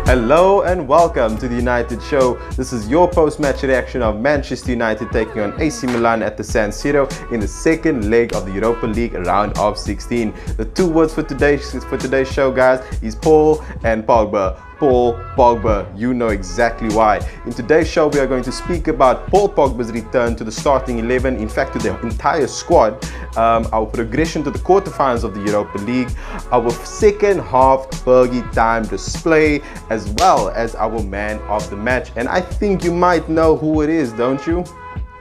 Hello and welcome to the United Show. This is your post-match reaction of Manchester United taking on AC Milan at the San Siro in the second leg of the Europa League round of 16. The two words for today's show, guys, is Paul and Pogba. Paul Pogba, you know exactly why. In today's show, we are going to speak about Paul Pogba's return to the starting 11, in fact to the entire squad, our progression to the quarterfinals of the Europa League, our second half Fergie time display, as well as our man of the match. And I think you might know who it is, don't you?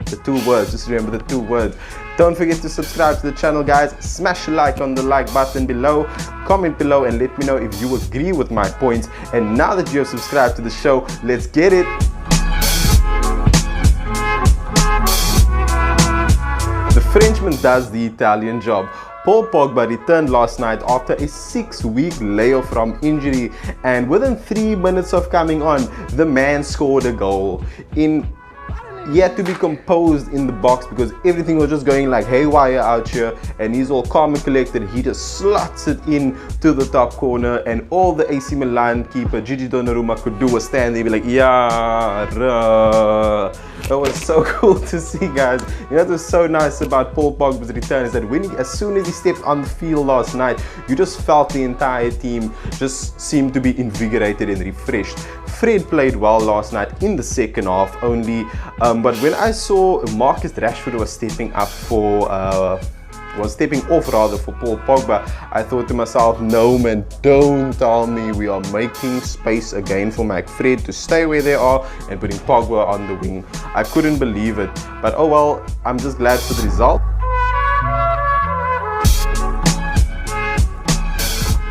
The two words, just remember the two words. Don't forget to subscribe to the channel, guys. Smash a like on the like button below, comment below and let me know if you agree with my points. And now that you have subscribed to the show, let's get it. The Frenchman does the Italian job. Paul Pogba returned last night after a 6-week layoff from injury, and within 3 minutes of coming on, the man scored a goal. He had to be composed in the box because everything was just going like haywire out here, and he's all calm and collected. He just slots it in to the top corner, and all the AC Milan keeper Gigi Donnuruma could do was stand there and be like, yeah, that was so cool to see, guys. You know what was so nice about Paul Pogba's return is that as soon as he stepped on the field last night, you just felt the entire team just seemed to be invigorated and refreshed. Fred played well last night in the second half only, but when I saw Marcus Rashford was stepping off for Paul Pogba, I thought to myself, no man, don't tell me we are making space again for McFred to stay where they are and putting Pogba on the wing. I couldn't believe it, but oh well, I'm just glad for the result.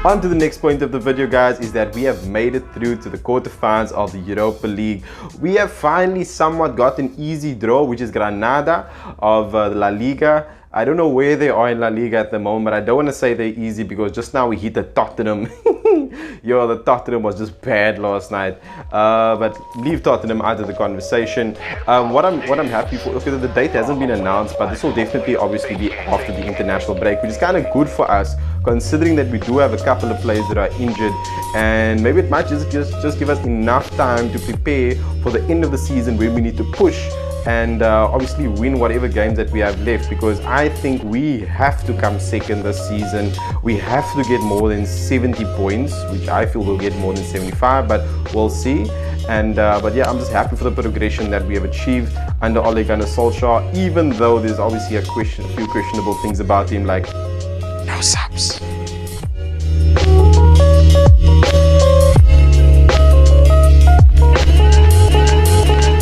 On to the next point of the video, guys, is that we have made it through to the quarterfinals of the Europa League. We have finally somewhat got an easy draw, which is Granada of La Liga. I don't know where they are in La Liga at the moment, but I don't want to say they're easy because just now we hit the Tottenham. Yo, the Tottenham was just bad last night. But leave Tottenham out of the conversation. What I'm happy for, okay, the date hasn't been announced, but this will definitely obviously be after the international break, which is kind of good for us, considering that we do have a couple of players that are injured, and maybe it might just give us enough time to prepare for the end of the season when we need to push and obviously win whatever games that we have left, because I think we have to come second this season. We have to get more than 70 points, which I feel we'll get more than 75, but we'll see. And but yeah, I'm just happy for the progression that we have achieved under Ole Gunnar Solskjaer, even though there's obviously a few questionable things about him, like no subs.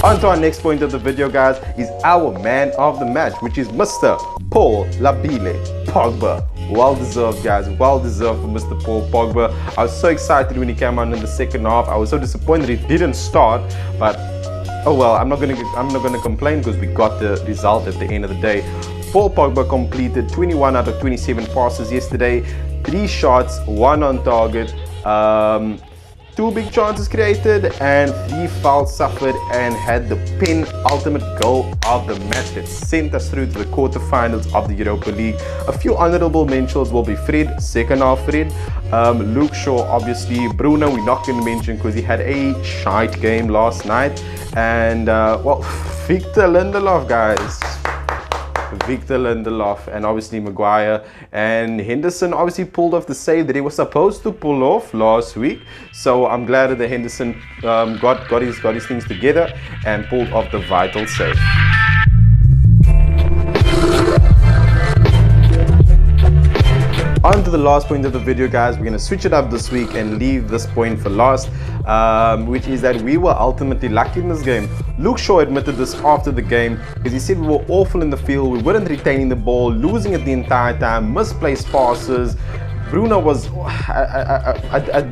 On to our next point of the video, guys, is our man of the match, which is Mr. Paul Labile Pogba. Well deserved, guys, well deserved for Mr. Paul Pogba. I was so excited when he came on in the second half. I was so disappointed he didn't start, but oh well, I'm not gonna complain because we got the result at the end of the day. Paul Pogba completed 21 out of 27 passes yesterday, 3 shots, 1 on target, 2 big chances created and 3 fouls suffered, and had the penultimate goal of the match that sent us through to the quarterfinals of the Europa League. A few honorable mentions will be Fred, second half Fred, Luke Shaw, obviously, Bruno we're not going to mention because he had a shite game last night, and well, Victor Lindelof, guys. Victor Lindelof, and obviously Maguire and Henderson obviously pulled off the save that he was supposed to pull off last week. So I'm glad that the Henderson got his things together and pulled off the vital save. On to the last point of the video, guys. We're going to switch it up this week and leave this point for last, which is that we were ultimately lucky in this game. Luke Shaw admitted this after the game, because he said we were awful in the field, we weren't retaining the ball, losing it the entire time, misplaced passes. Bruno was,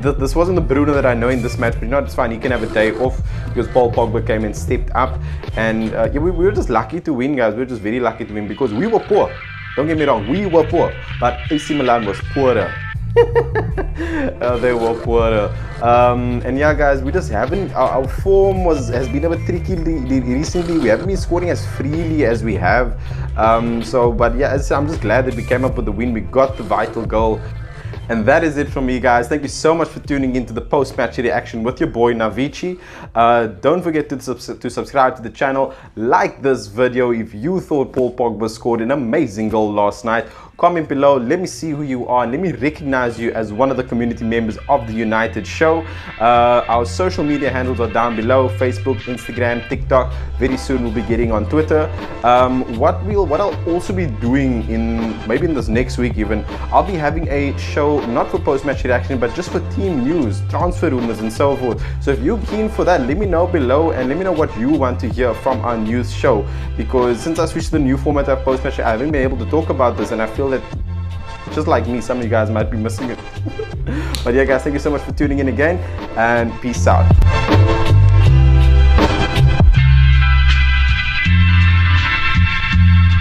this wasn't the Bruno that I know in this match, but you know, it's fine, he can have a day off because Paul Pogba came and stepped up, and yeah, we were just lucky to win, guys. We were just very lucky to win because we were poor. Don't get me wrong, we were poor, but AC Milan was poorer. They were poorer. And yeah, guys, we just haven't, our form has been a bit tricky recently. We haven't been scoring as freely as we have. But yeah, I'm just glad that we came up with the win. We got the vital goal. And that is it from me, guys. Thank you so much for tuning into the post-match reaction with your boy Navici. Don't forget to subscribe to the channel. Like this video if you thought Paul Pogba scored an amazing goal last night. Comment below, let me see who you are and let me recognize you as one of the community members of the United Show. Our social media handles are down below: Facebook, Instagram, TikTok. Very soon we'll be getting on Twitter. What I'll also be doing maybe in this next week even, I'll be having a show not for post-match reaction but just for team news, transfer rumors and so forth. So if you're keen for that, let me know below and let me know what you want to hear from our news show, because since I switched to the new format of post-match, I haven't been able to talk about this, and I feel that just like me, some of you guys might be missing it. But yeah guys, thank you so much for tuning in again, and peace out.